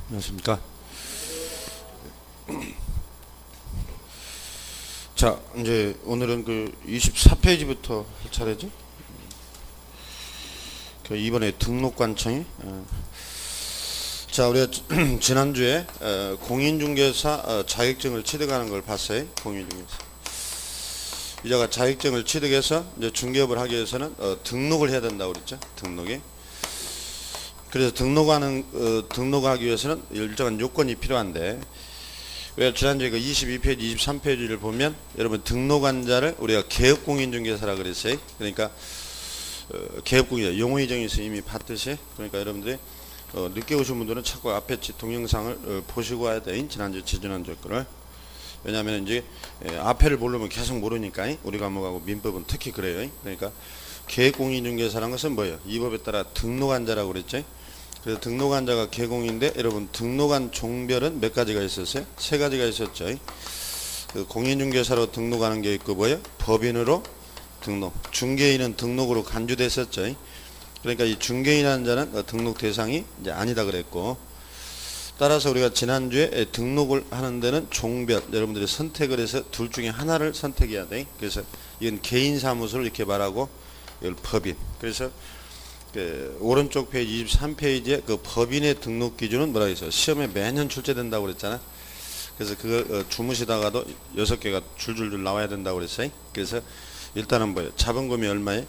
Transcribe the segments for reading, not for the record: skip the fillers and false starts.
안녕하십니까. 자, 이제 오늘은 그 24페이지부터 할 차례죠. 그 이번에 등록관청이. 자, 우리가 지난주에 공인중개사 자격증을 취득하는 걸 봤어요. 공인중개사. 이자가 자격증을 취득해서 이제 중개업을 하기 위해서는 등록을 해야 된다고 그랬죠. 등록이. 그래서 등록하기 위해서는 일정한 요건이 필요한데, 왜 지난주에 그 22페이지, 23페이지를 보면 여러분 등록한 자를 우리가 개업공인중개사라 그랬어요. 그러니까 개업공인자 용어의 정의에서 이미 봤듯이, 그러니까 여러분들이 늦게 오신 분들은 자꾸 앞에 동영상을 보시고 와야 돼. 지난주, 지난주 거를. 왜냐하면 이제 앞에를 모르면 계속 모르니까. 우리 과목하고 민법은 특히 그래요. 그러니까 개업공인중개사라는 것은 뭐예요? 이 법에 따라 등록한 자라고 그랬죠. 그래서 등록한 자가 개공인데, 여러분 등록한 종별은 몇 가지가 있었어요? 세 가지가 있었죠. 그 공인중개사로 등록하는 게 있고, 뭐예요? 법인으로 등록, 중개인은 등록으로 간주됐었죠. 그러니까 이 중개인한 자는 등록 대상이 이제 아니다 그랬고, 따라서 우리가 지난주에 등록을 하는 데는 종별, 여러분들이 선택을 해서 둘 중에 하나를 선택해야 돼. 그래서 이건 개인사무소를 이렇게 말하고, 이걸 법인. 그래서 그 오른쪽 페이지 23페이지에 그 법인의 등록 기준은 뭐라 해서 시험에 매년 출제된다고 그랬잖아. 그래서 그거 주무시다가도 6개가 줄줄줄 나와야 된다고 그랬어요. 그래서 일단은 뭐예요? 자본금이 얼마에?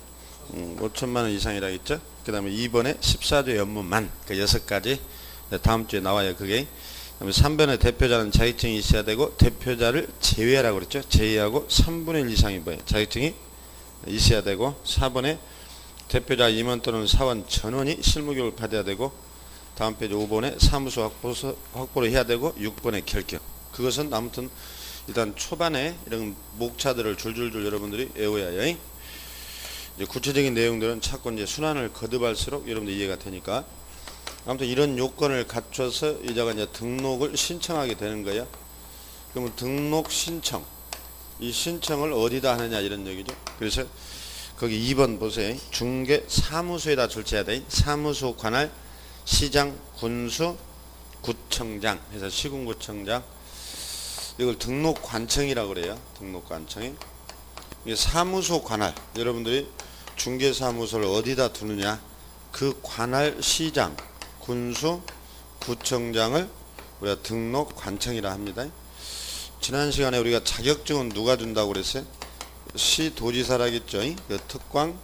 5천만 원 이상이라 했죠. 그 다음에 2번에 14조 연문만, 그 6가지 다음 주에 나와요. 그게. 그다음에 3번에 대표자는 자격증이 있어야 되고, 대표자를 제외하라고 그랬죠. 제외하고 3분의 1 이상이 뭐예요? 자격증이 있어야 되고, 4번에 대표자 임원 또는 사원 전원이 실무교육을 받아야 되고, 다음 페이지 5번에 사무소 확보를 해야 되고, 6번에 결격. 그것은 아무튼 일단 초반에 이런 목차들을 줄줄줄 여러분들이 외워야 해요. 이제 구체적인 내용들은 자꾸 이제 순환을 거듭할수록 여러분들 이해가 되니까. 아무튼 이런 요건을 갖춰서 이자가 이제 등록을 신청하게 되는 거야. 그러면 등록 신청, 이 신청을 어디다 하느냐 이런 얘기죠. 그래서 거기 2번 보세요. 중개 사무소에다 출제해야 돼. 사무소 관할 시장, 군수, 구청장 해서 시군구청장. 이걸 등록관청이라고 그래요. 등록관청이. 이게 사무소 관할, 여러분들이 중개사무소를 어디다 두느냐, 그 관할 시장, 군수, 구청장을 우리가 등록관청이라 합니다. 지난 시간에 우리가 자격증은 누가 준다고 그랬어요? 시도지사라겠죠. 그 특광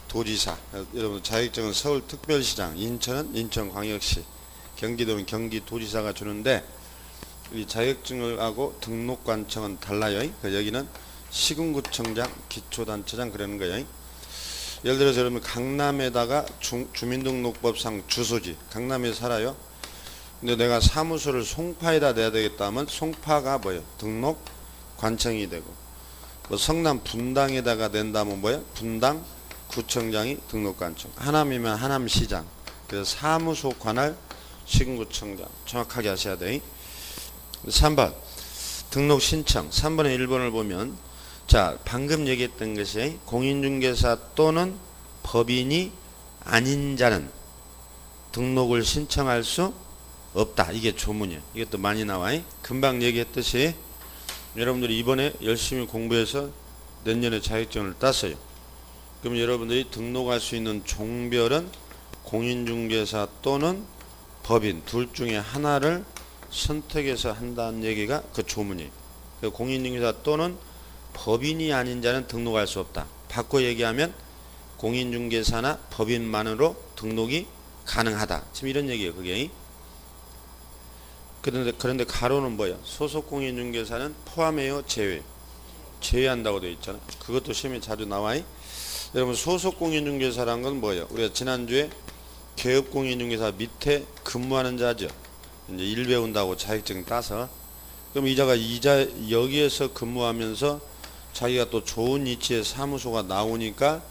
도지사. 여러분 자격증은 서울특별시장, 인천은 인천광역시, 경기도는 경기도지사가 주는데, 이 자격증을 하고 등록관청은 달라요. 그 여기는 시군구청장, 기초단체장 그러는 거예요. 예를 들어서 여러분 강남에다가 주민등록법상 주소지, 강남에 살아요. 근데 내가 사무소를 송파에다 내야 되겠다 하면 송파가 뭐예요? 등록관청이 되고, 뭐 성남 분당에다가 낸다면 뭐예요? 분당 구청장이 등록관청. 하남이면 하남시장. 그래서 사무소 관할 시군구청장 정확하게 하셔야 돼. 3번 등록 신청. 3번에 1번을 보면, 자 방금 얘기했던 것이 공인중개사 또는 법인이 아닌 자는 등록을 신청할 수 없다. 이게 조문이에요. 이것도 많이 나와요. 금방 얘기했듯이 여러분들이 이번에 열심히 공부해서 내년에 자격증을 땄어요. 그럼 여러분들이 등록할 수 있는 종별은 공인중개사 또는 법인 둘 중에 하나를 선택해서 한다는 얘기가 그 조문이에요. 공인중개사 또는 법인이 아닌 자는 등록할 수 없다. 바꿔 얘기하면 공인중개사나 법인만으로 등록이 가능하다. 지금 이런 얘기예요. 그게. 그런데 가로는 뭐야? 소속 공인중개사는 포함해요, 제외한다고 되어 있잖아요. 그것도 시험에 자주 나와요. 여러분 소속 공인중개사란 건 뭐예요? 우리가 지난주에 개업 공인중개사 밑에 근무하는 자죠. 이제 일 배운다고 자격증 따서, 그럼 이자가 여기에서 근무하면서 자기가 또 좋은 위치에 사무소가 나오니까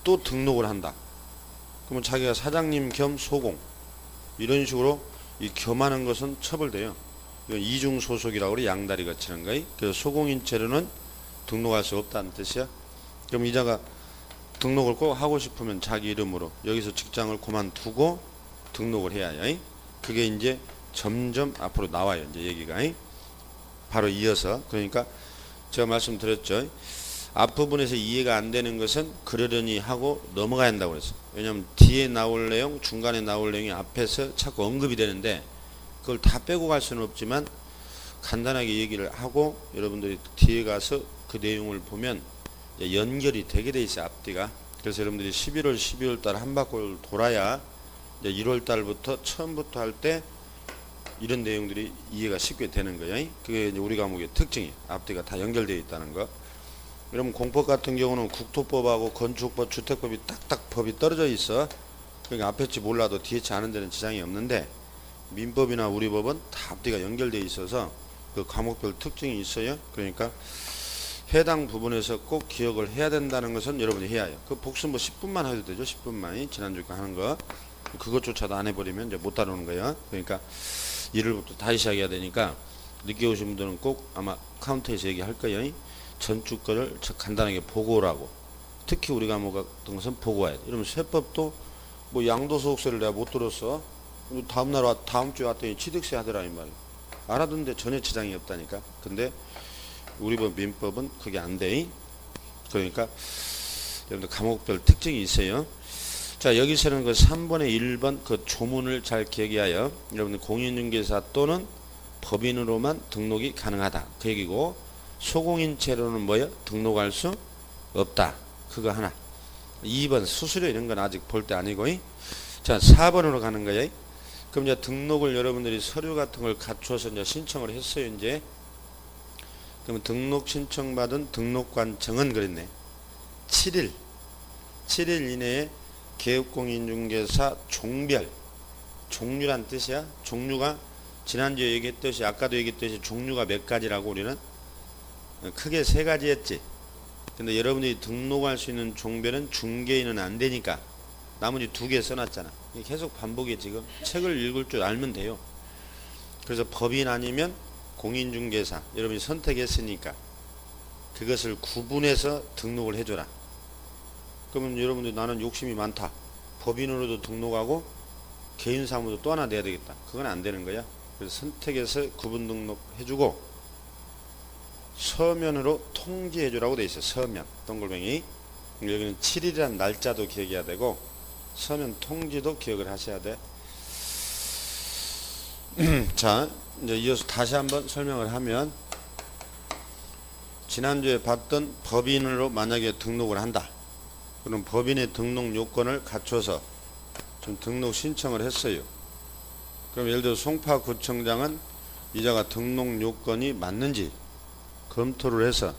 또 등록을 한다. 그러면 자기가 사장님 겸 소공, 이런 식으로 이 겸하는 것은 처벌돼요. 이건 이중 소속이라고 그래. 양다리 거치는 거예요. 그래서 소공인체로는 등록할 수 없다는 뜻이야. 그럼 이자가 등록을 꼭 하고 싶으면 자기 이름으로 여기서 직장을 그만두고 등록을 해야 해요. 그게 이제 점점 앞으로 나와요. 이제 얘기가 바로 이어서. 그러니까 제가 말씀드렸죠. 앞부분에서 이해가 안 되는 것은 그러려니 하고 넘어가야 한다고 그랬어요. 왜냐하면 뒤에 나올 내용, 중간에 나올 내용이 앞에서 자꾸 언급이 되는데 그걸 다 빼고 갈 수는 없지만 간단하게 얘기를 하고 여러분들이 뒤에 가서 그 내용을 보면 연결이 되게 돼 있어요. 앞뒤가. 그래서 여러분들이 11월, 12월 달 한 바퀴를 돌아야 이제 1월 달부터 처음부터 할 때 이런 내용들이 이해가 쉽게 되는 거예요. 그게 이제 우리 과목의 특징이 앞뒤가 다 연결되어 있다는 거. 여러분 공법 같은 경우는 국토법하고 건축법, 주택법이 딱딱 법이 떨어져 있어. 그러니까 앞에 치 몰라도 뒤에 치 아는 데는 지장이 없는데 민법이나 우리 법은 다 앞뒤가 연결되어 있어서 그 과목별 특징이 있어요. 그러니까 해당 부분에서 꼭 기억을 해야 된다는 것은 여러분이 해야 해요. 그 복습 뭐 10분만 해도 되죠. 10분만이 지난주에 하는 거. 그것조차도 안 해버리면 이제 못 다루는 거예요. 그러니까 1월부터 다시 시작해야 되니까 늦게 오신 분들은 꼭 아마 카운터에서 얘기할 거예요. 전주 거를 간단하게 보고 오라고. 특히 우리 과목 같은 것은 보고 와야 돼. 이러면 세법도 뭐 양도소득세를 내가 못 들었어. 다음 주에 왔더니 취득세 하더라 이 말이야. 알아듣는데 전혀 지장이 없다니까. 근데 우리 법 민법은 그게 안 돼. 그러니까 여러분들 과목별 특징이 있어요. 자, 여기서는 그 3번의 1번 그 조문을 잘 기억해야 여러분들 공인중개사 또는 법인으로만 등록이 가능하다. 그 얘기고 소공인체로는 뭐예요? 등록할 수 없다. 그거 하나. 2번 수수료 이런 건 아직 볼 때 아니고. 자, 4번으로 가는 거예요. 그럼 이제 등록을 여러분들이 서류 같은 걸 갖춰서 이제 신청을 했어요. 이제 그러면 등록 신청받은 등록관청은 그랬네. 7일 이내에 개업공인중개사 종별, 종류란 뜻이야. 종류가 지난주에 얘기했듯이 아까도 얘기했듯이 종류가 몇 가지라고 우리는 크게 3가지였지. 근데 여러분들이 등록할 수 있는 종별은 중개인은 안 되니까 나머지 2개 써놨잖아. 계속 반복해. 지금 책을 읽을 줄 알면 돼요. 그래서 법인 아니면 공인중개사 여러분이 선택했으니까 그것을 구분해서 등록을 해줘라. 그러면 여러분들 나는 욕심이 많다. 법인으로도 등록하고 개인사무도 또 하나 내야 되겠다. 그건 안 되는 거야. 그래서 선택해서 구분 등록해주고 서면으로 통지해주라고 돼 있어. 서면 동글뱅이. 여기는 7일이라는 날짜도 기억해야 되고 서면 통지도 기억을 하셔야 돼. 자, 이제 이어서 다시 한번 설명을 하면 지난주에 봤던 법인으로 만약에 등록을 한다. 그럼 법인의 등록 요건을 갖춰서 좀 등록 신청을 했어요. 그럼 예를 들어 송파구청장은 이자가 등록 요건이 맞는지 검토를 해서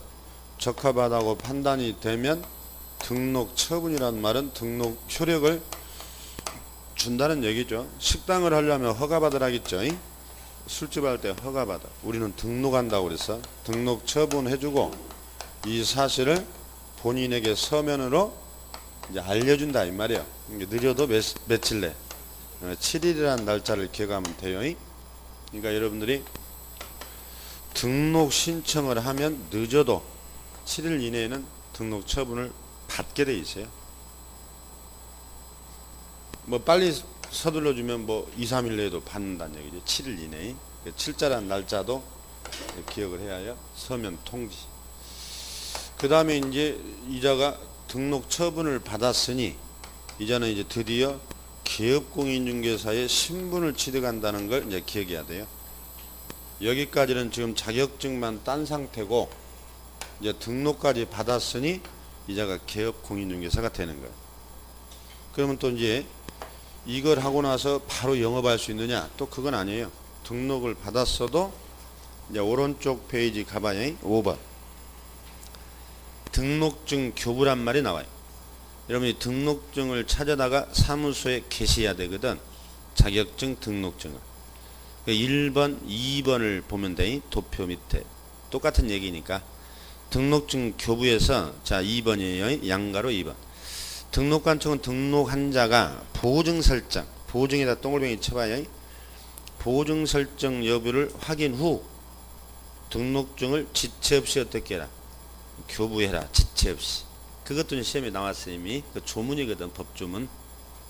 적합하다고 판단이 되면 등록 처분이란 말은 등록 효력을 준다는 얘기죠. 식당을 하려면 허가받으라겠죠. 술집 할 때 허가받아. 우리는 등록한다고 그래서 등록 처분해주고 이 사실을 본인에게 서면으로 이제 알려준다 이 말이에요. 느려도 며칠 내 7일이라는 날짜를 기억하면 돼요. 그러니까 여러분들이 등록 신청을 하면 늦어도 7일 이내에는 등록 처분을 받게 돼 있어요. 뭐 빨리 서둘러 주면 뭐 2, 3일 내에도 받는다는 얘기죠. 7일 이내에. 7자라는 날짜도 기억을 해야 해요. 서면 통지. 그 다음에 이제 이자가 등록 처분을 받았으니 이자는 이제 드디어 개업공인중개사의 신분을 취득한다는 걸 이제 기억해야 돼요. 여기까지는 지금 자격증만 딴 상태고 이제 등록까지 받았으니 이자가 개업공인중개사가 되는 거예요. 그러면 또 이제 이걸 하고 나서 바로 영업할 수 있느냐? 또 그건 아니에요. 등록을 받았어도 이제 오른쪽 페이지 가봐요. 5번. 등록증 교부란 말이 나와요. 여러분이 등록증을 찾아다가 사무소에 계셔야 되거든. 자격증 등록증을. 1번, 2번을 보면 돼. 도표 밑에. 똑같은 얘기니까. 등록증 교부에서 자 2번이에요. 양가로 2번. 등록관청은 등록한 자가 보증 설정. 보증에다 동글뱅이 쳐봐요. 보증 설정 여부를 확인 후 등록증을 지체 없이 어떻게 해라. 교부해라. 지체 없이. 그것도 시험에 나왔어요. 이미 그 조문이거든. 법조문.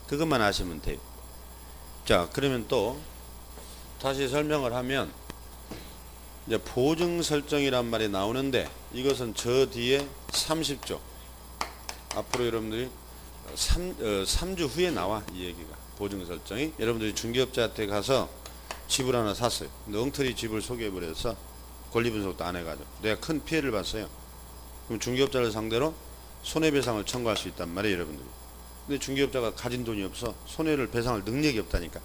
그것만 아시면 돼요. 자 그러면 또 다시 설명을 하면 이제 보증 설정이란 말이 나오는데 이것은 저 뒤에 30조 앞으로 여러분들이 3주 후에 나와 이 얘기가 보증 설정이 여러분들이 중개업자한테 가서 집을 하나 샀어요. 근데 엉터리 집을 소개해버려서 권리분석도 안 해가지고 내가 큰 피해를 봤어요. 그럼 중개업자를 상대로 손해배상을 청구할 수 있단 말이에요 여러분들이. 근데 중개업자가 가진 돈이 없어 손해를 배상할 능력이 없다니까.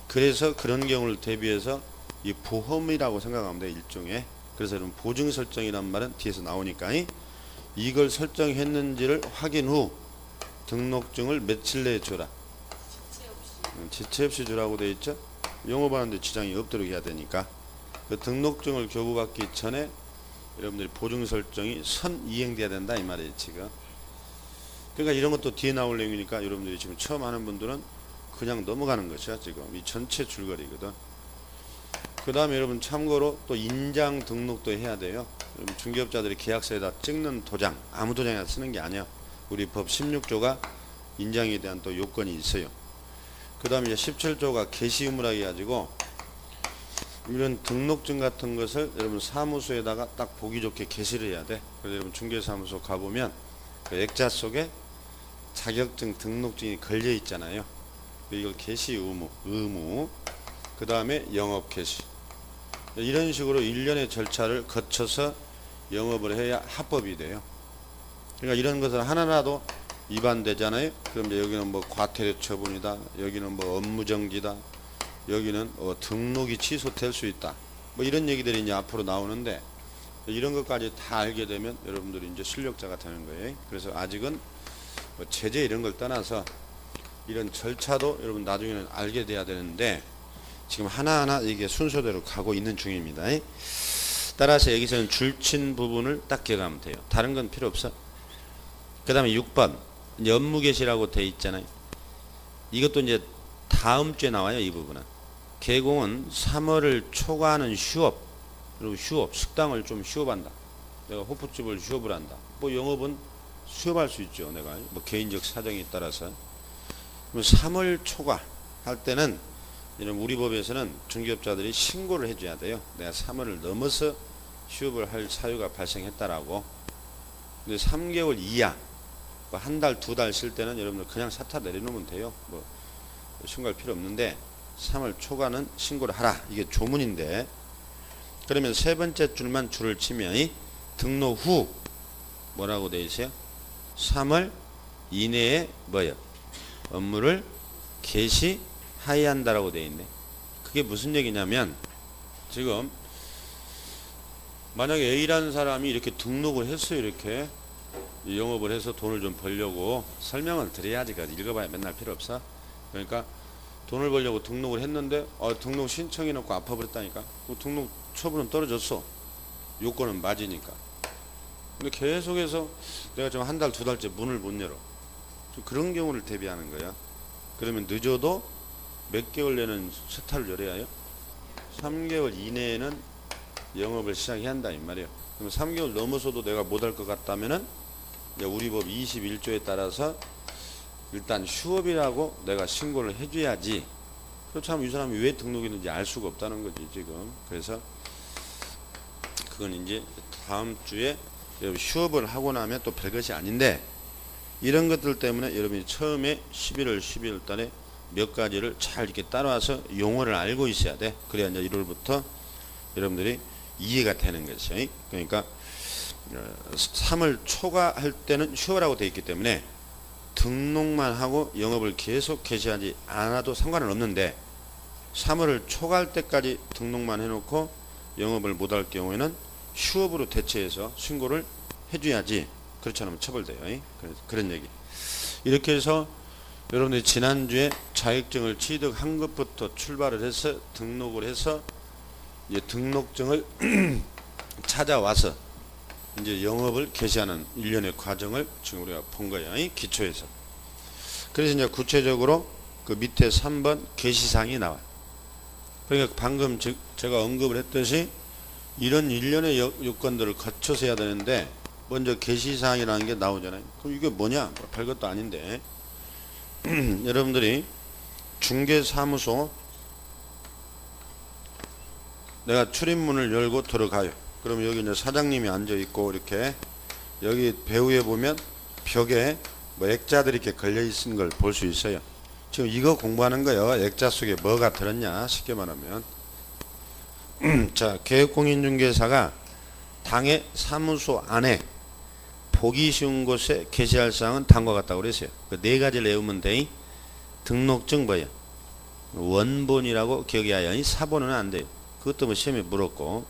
그래서 그런 경우를 대비해서 이 보험이라고 생각하면 돼 일종의. 그래서 여러분 보증 설정이란 말은 뒤에서 나오니까 이걸 설정했는지를 확인 후 등록증을 며칠 내에 줘라. 지체 없이 주라고 되어 있죠. 영업하는데 지장이 없도록 해야 되니까 그 등록증을 교부받기 전에 여러분들이 보증 설정이 선이행돼야 된다 이 말이에요 지금. 그러니까 이런 것도 뒤에 나올 내용이니까 여러분들이 지금 처음 하는 분들은 그냥 넘어가는 것이야 지금 이 전체 줄거리거든. 그 다음에 여러분 참고로 또 인장 등록도 해야 돼요. 여러분 중개업자들이 계약서에다 찍는 도장 아무 도장이나 쓰는 게 아니야. 우리 법 16조가 인장에 대한 또 요건이 있어요. 그 다음에 이제 17조가 개시 의무라 해가지고 이런 등록증 같은 것을 여러분 사무소에다가 딱 보기 좋게 게시를 해야 돼. 그래서 여러분 중개사무소 가보면 그 액자 속에 자격증 등록증이 걸려 있잖아요. 이걸 개시 의무 그 다음에 영업 개시 이런 식으로 일련의 절차를 거쳐서 영업을 해야 합법이 돼요. 그러니까 이런 것을 하나라도 위반되잖아요. 그럼 이제 여기는 뭐 과태료 처분이다, 여기는 뭐 업무정지다, 여기는 등록이 취소될 수 있다. 뭐 이런 얘기들이 이제 앞으로 나오는데 이런 것까지 다 알게 되면 여러분들이 이제 실력자가 되는 거예요. 그래서 아직은 뭐 제재 이런 걸 떠나서 이런 절차도 여러분 나중에는 알게 돼야 되는데 지금 하나하나 이게 순서대로 가고 있는 중입니다. 따라서 여기서는 줄친 부분을 딱 기억하면 돼요. 다른 건 필요 없어. 그 다음에 6번 이제 업무 개시라고 돼 있잖아요. 이것도 이제 다음 주에 나와요. 이 부분은 개공은 3월을 초과하는 휴업 그리고 휴업 식당을 좀 휴업한다. 내가 호프집을 휴업을 한다. 뭐 영업은 휴업할 수 있죠. 내가 뭐 개인적 사정에 따라서. 그럼 3월 초과 할 때는 이런 우리 법에서는 중개업자들이 신고를 해줘야 돼요. 내가 3월을 넘어서 휴업을 할 사유가 발생했다라고. 근데 3개월 이하 뭐 한 달, 두 달 쉴 때는 여러분들 그냥 사타 내려놓으면 돼요. 뭐 신고할 필요 없는데 3월 초과는 신고를 하라. 이게 조문인데 그러면 세 번째 줄만 줄을 치면 등록 후 뭐라고 되어 있어요? 3월 이내에 뭐요? 업무를 개시하여한다라고 되어 있네. 그게 무슨 얘기냐면 지금 만약에 A라는 사람이 이렇게 등록을 했어요. 이렇게 영업을 해서 돈을 좀 벌려고 설명을 드려야지. 읽어봐야 맨날 필요 없어. 그러니까 돈을 벌려고 등록을 했는데 등록 신청해놓고 아파버렸다니까. 그 등록 처분은 떨어졌어. 요건은 맞으니까. 근데 계속해서 내가 좀 한 달, 두 달째 문을 못 열어. 좀 그런 경우를 대비하는 거야. 그러면 늦어도 몇 개월 내는 세타를 열어야 해요? 3개월 이내에는 영업을 시작해야 한다 이 말이에요. 그럼 3개월 넘어서도 내가 못할 것 같다면은 우리 법 21조에 따라서 일단 휴업이라고 내가 신고를 해줘야지. 그렇다면 이 사람이 왜 등록했는지 알 수가 없다는 거지 지금. 그래서 그건 이제 다음 주에 휴업을 하고 나면 또 별것이 아닌데 이런 것들 때문에 여러분이 처음에 11월 12월 달에 몇 가지를 잘 이렇게 따라와서 용어를 알고 있어야 돼. 그래야 이제 1월부터 여러분들이 이해가 되는 것이요. 그러니까 3월 초과할 때는 휴업이라고 되어 있기 때문에 등록만 하고 영업을 계속 개시하지 않아도 상관은 없는데 3월을 초과할 때까지 등록만 해놓고 영업을 못할 경우에는 휴업으로 대체해서 신고를 해줘야지. 그렇지 않으면 처벌돼요. 그런 얘기. 이렇게 해서 여러분들이 지난주에 자격증을 취득한 것부터 출발을 해서 등록을 해서 이제 등록증을 찾아와서 이제 영업을 개시하는 일련의 과정을 지금 우리가 본 거예요. 기초에서. 그래서 이제 구체적으로 그 밑에 3번 개시사항이 나와요. 그러니까 방금 제가 언급을 했듯이 이런 일련의 요건들을 거쳐서 해야 되는데 먼저 개시사항이라는 게 나오잖아요. 그럼 이게 뭐냐? 별것도 아닌데 여러분들이 중개사무소 내가 출입문을 열고 들어가요. 그럼 여기 이제 사장님이 앉아 있고 이렇게 여기 배후에 보면 벽에 뭐 액자들이 이렇게 걸려 있는 걸 볼 수 있어요. 지금 이거 공부하는 거예요. 액자 속에 뭐가 들었냐 쉽게 말하면. 자, 개업공인중개사가 당의 사무소 안에 보기 쉬운 곳에 게시할 사항은 다음과 같다고 그랬어요. 그 네 가지를 외우면 돼. 등록증 뭐야? 원본이라고 기억이 하여 사본은 안 돼요. 그것도 뭐 시험에 물었고.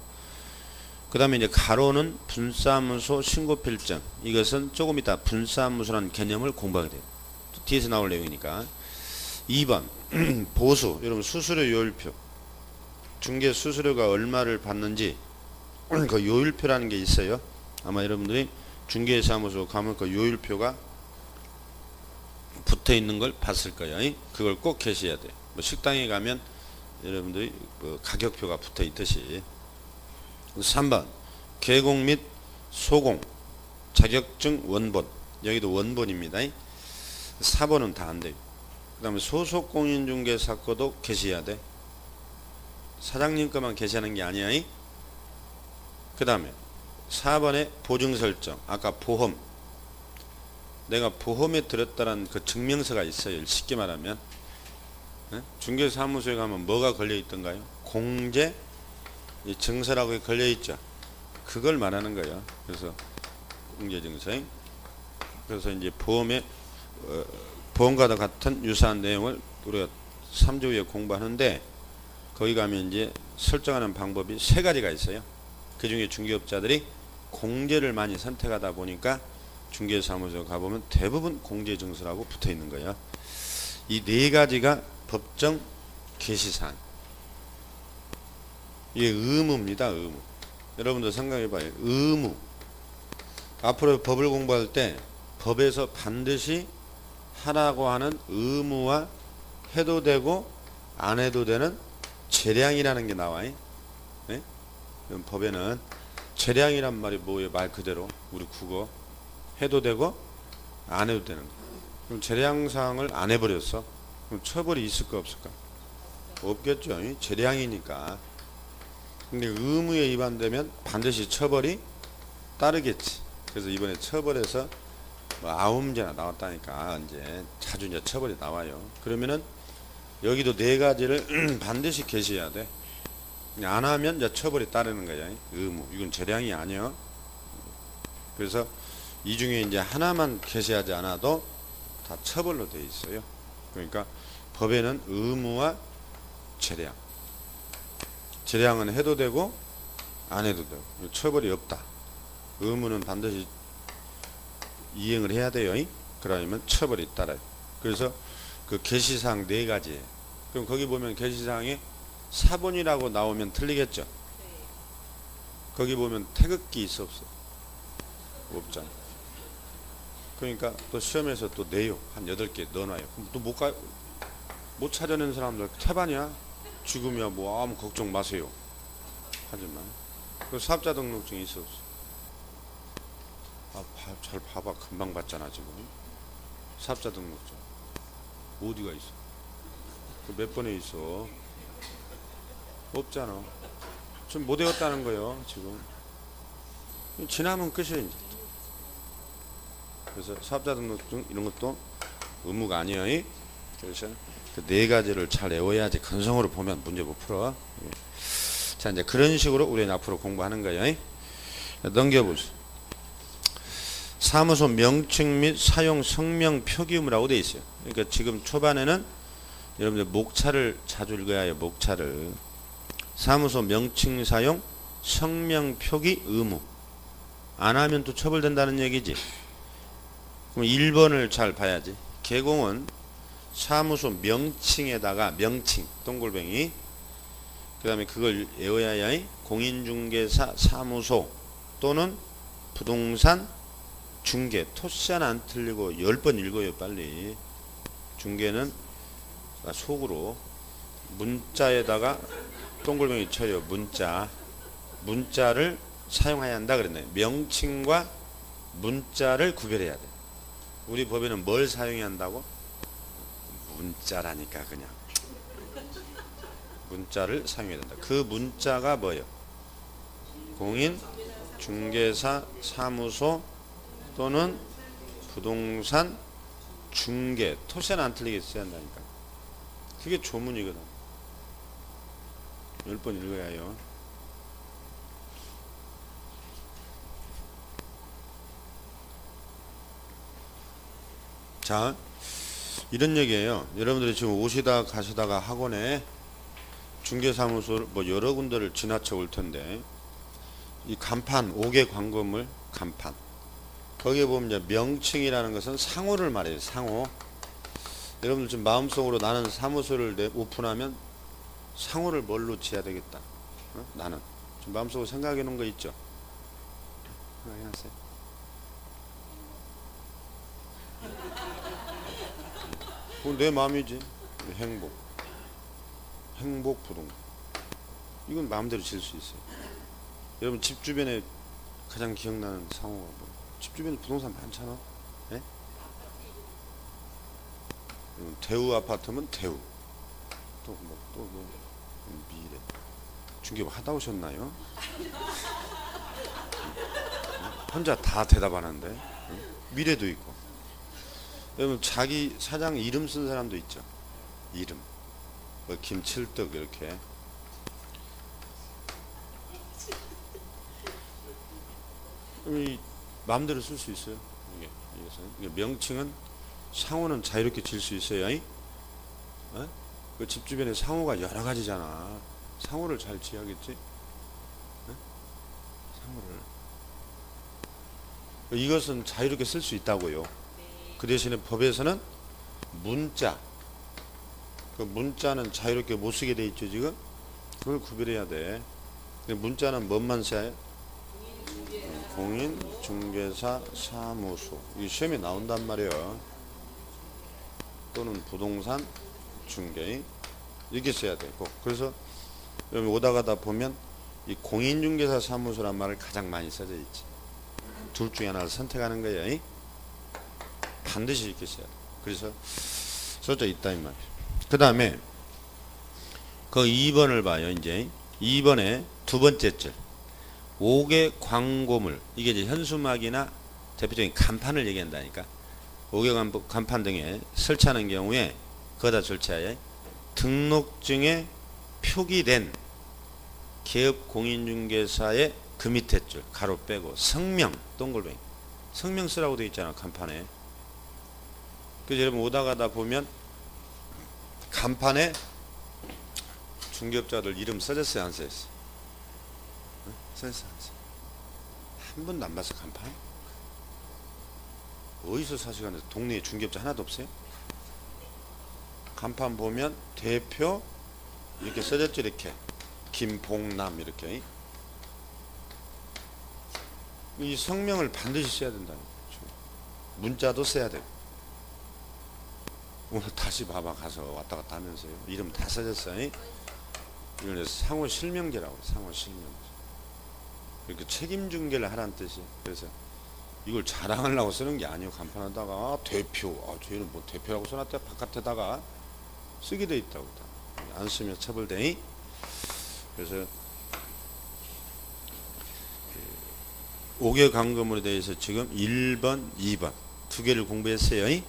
그 다음에 이제 가로는 분사무소 신고필증. 이것은 조금 이따 분사무소라는 개념을 공부하게 돼요. 또 뒤에서 나올 내용이니까. 2번 보수. 여러분 수수료 요율표. 중개 수수료가 얼마를 받는지 그 요율표라는 게 있어요. 아마 여러분들이 중개사무소 가면 그 요율표가 붙어 있는 걸 봤을 거예요. 그걸 꼭 계셔야 돼요. 뭐 식당에 가면 여러분들이 그 가격표가 붙어 있듯이. 3번 개공 및 소공 자격증 원본. 여기도 원본입니다. 4번은 다 안 돼요. 그 다음에 소속 공인중개사 거도 계셔야 돼. 사장님 거만 계시하는 게 아니야. 그 다음에 4번에 보증 설정. 아까 보험. 내가 보험에 들었다는 그 증명서가 있어요. 쉽게 말하면. 중개사무소에 가면 뭐가 걸려 있던가요? 공제 증서라고 걸려 있죠. 그걸 말하는 거예요. 그래서 공제 증서. 그래서 이제 보험에 보험과도 같은 유사한 내용을 우리가 3주 후에 공부하는데 거기 가면 이제 설정하는 방법이 세 가지가 있어요. 그 중에 중개업자들이 공제를 많이 선택하다 보니까 중개사무소 가보면 대부분 공제증서라고 붙어 있는 거예요. 이 네 가지가 법정 게시사항. 이게 의무입니다. 의무. 여러분들 생각해봐요. 의무. 앞으로 법을 공부할 때 법에서 반드시 하라고 하는 의무와 해도 되고 안 해도 되는 재량이라는 게 나와요. 네? 법에는 재량이란 말이 뭐예요? 말 그대로 우리 국어. 해도 되고 안 해도 되는 거. 그럼 재량사항을 안 해버렸어. 그럼 처벌이 있을까 없을까? 없겠죠. 재량이니까. 근데 의무에 위반되면 반드시 처벌이 따르겠지. 그래서 이번에 처벌에서 뭐 9문제나 나왔다니까. 이제 자주 이제 처벌이 나와요. 그러면은 여기도 네 가지를 반드시 계셔야 돼. 안 하면 이제 처벌이 따르는 거야. 의무. 이건 재량이 아니야. 그래서 이 중에 이제 하나만 게시하지 않아도 다 처벌로 돼 있어요. 그러니까 법에는 의무와 재량. 재량은 해도 되고 안 해도 되고 처벌이 없다. 의무는 반드시 이행을 해야 돼요. 그러면 처벌이 따라요. 그래서 그 게시사항 네 가지예요. 그럼 거기 보면 게시사항에 사본이라고 나오면 틀리겠죠. 거기 보면 태극기 있어 없어? 없잖아. 그러니까 또 시험에서 또 내요. 한 8개 넣어놔요. 그럼 또 못 찾아낸 사람들 태반이야. 지금이야 뭐 아무 걱정 마세요. 하지만 그 사업자 등록증이 있어 없어? 잘 봐봐. 금방 봤잖아 지금. 사업자 등록증 어디가 있어? 몇 번에 있어? 없잖아. 지금 못 외웠다는 거예요 지금. 지나면 끝이에요 이제. 그래서 사업자 등록증 이런 것도 의무가 아니에요. 그래서 그 네 가지를 잘 외워야지 근성으로 보면 문제 못 풀어. 자, 이제 그런 식으로 우리는 앞으로 공부하는 거예요. 넘겨보세요. 사무소 명칭 및 사용 성명 표기 의무라고 되어 있어요. 그러니까 지금 초반에는 여러분들 목차를 자주 읽어야 해요. 목차를. 사무소 명칭 사용 성명 표기 의무. 안 하면 또 처벌된다는 얘기지. 그럼 1번을 잘 봐야지. 개공은 사무소 명칭에다가 명칭 동글뱅이 그 다음에 그걸 외워야 해. 공인중개사 사무소 또는 부동산 중개. 토시 하나 안 틀리고 10번 읽어요 빨리. 중개는 속으로 문자에다가 동글뱅이 쳐요. 문자를 사용해야 한다 그랬네. 명칭과 문자를 구별해야 돼. 우리 법에는 뭘 사용해야 한다고? 문자라니까 그냥. 문자를 사용해야 된다. 그 문자가 뭐예요? 공인 중개사 사무소 또는 부동산 중개. 토세는 안 틀리게 써야 한다니까. 그게 조문이거든. 10번 읽어야 해요. 자, 이런 얘기예요. 여러분들이 지금 오시다 가시다가 학원에 중개사무소 뭐 여러 군데를 지나쳐 올 텐데, 이 간판 5개 광고물 간판, 거기에 보면 이제 명칭이라는 것은 상호를 말해요. 상호. 여러분들 지금 마음속으로 나는 사무소를 오픈하면 상호를 뭘로 지어야 되겠다. 나는 지금 마음속으로 생각해 놓은 거 있죠? 생각해놨어요. 그건 내 마음이지. 행복 부동산. 이건 마음대로 지을 수 있어요. 여러분 집 주변에 가장 기억나는 상호가 뭐? 집 주변에 부동산 많잖아. 예? 대우 아파트면 대우. 또 미래. 중개업 하다 오셨나요? 혼자 다 대답하는데. 미래도 있고. 여러분 자기 사장 이름 쓴 사람도 있죠. 이름. 뭐 김칠덕 이렇게. 이 마음대로 쓸 수 있어요. 이게 명칭은 상호는 자유롭게 질 수 있어요. 어? 그 집 주변에 상호가 여러 가지잖아. 상호를 잘 지어야겠지. 어? 상호를. 이것은 자유롭게 쓸 수 있다고요. 그 대신에 법에서는 문자, 그 문자는 자유롭게 못 쓰게 돼 있죠 지금. 그걸 구별해야 돼. 문자는 뭔만 써요? 공인중개사 사무소. 이 시험에 나온단 말이에요. 또는 부동산 중개 이렇게 써야 되고. 그래서 여러분 오다 가다 보면 이 공인중개사 사무소란 말을 가장 많이 써져 있지. 둘 중에 하나를 선택하는 거예요. 반드시 이렇게 써야 돼. 그래서 써져 있다 이 말이에요. 그 다음에 그 2번을 봐요. 이제 2번에 두 번째 줄 5개 광고물. 이게 이제 현수막이나 대표적인 간판을 얘기한다니까. 5개 간판 등에 설치하는 경우에 거기다 설치하여 등록증에 표기된 기업 공인중개사의 그 밑에 줄 가로 빼고 성명 동글뱅이 성명 쓰라고 되어 있잖아 간판에. 그래서 여러분 오다 가다 보면 간판에 중개업자들 이름 써졌어요 안 써졌어요? 써졌어요 안 써졌어요? 한 번도 안 봤어 간판? 어디서 사시간에 동네에 중개업자 하나도 없어요? 간판 보면 대표 이렇게 써졌죠. 이렇게 김봉남 이렇게. 이 성명을 반드시 써야 된다는 거죠. 문자도 써야 되고. 오늘 다시 봐봐 가서 왔다 갔다 하면서요. 이름 다 써졌어요. 이걸 상호 실명제라고. 상호 실명제. 이렇게 책임 중개를 하라는 뜻이. 그래서 이걸 자랑하려고 쓰는 게 아니에요. 간판에다가 대표. 저희는 뭐 대표라고 써놨다 바깥에다가 쓰게 돼 있다고. 안 쓰면 처벌돼. 그래서 5개 광고물에 대해서 지금 1번, 2번 두 개를 공부했어요.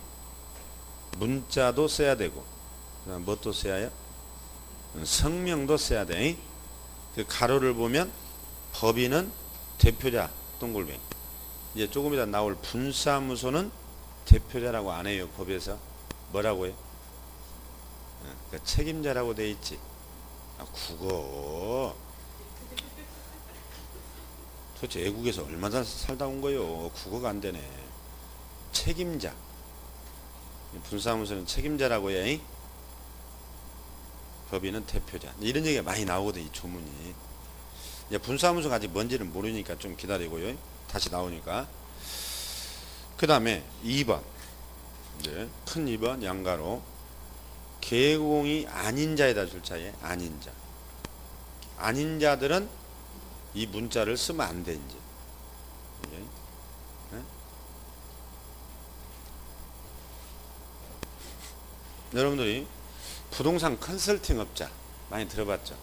문자도 써야 되고, 그다음 뭣도 써야 해요? 성명도 써야 돼. 그 가로를 보면 법인은 대표자 동글뱅이. 이제 조금 이따 나올 분사무소는 대표자라고 안 해요. 법에서 뭐라고 해요? 그러니까 책임자라고 돼 있지. 국어. 도대체 외국에서 얼마나 살다 온 거요? 국어가 안 되네. 책임자. 분사무소는 책임자라고 해. 법인은 대표자. 이런 얘기가 많이 나오거든 이 조문이. 이제 분사무소가 아직 뭔지는 모르니까 좀 기다리고요. 다시 나오니까. 그 다음에 2번. 네, 큰 2번 양가로. 개공이 아닌 자에다 줄 차에 아닌 자. 아닌 자들은 이 문자를 쓰면 안 돼 이제. 네? 네? 여러분들이 부동산 컨설팅 업자 많이 들어봤죠?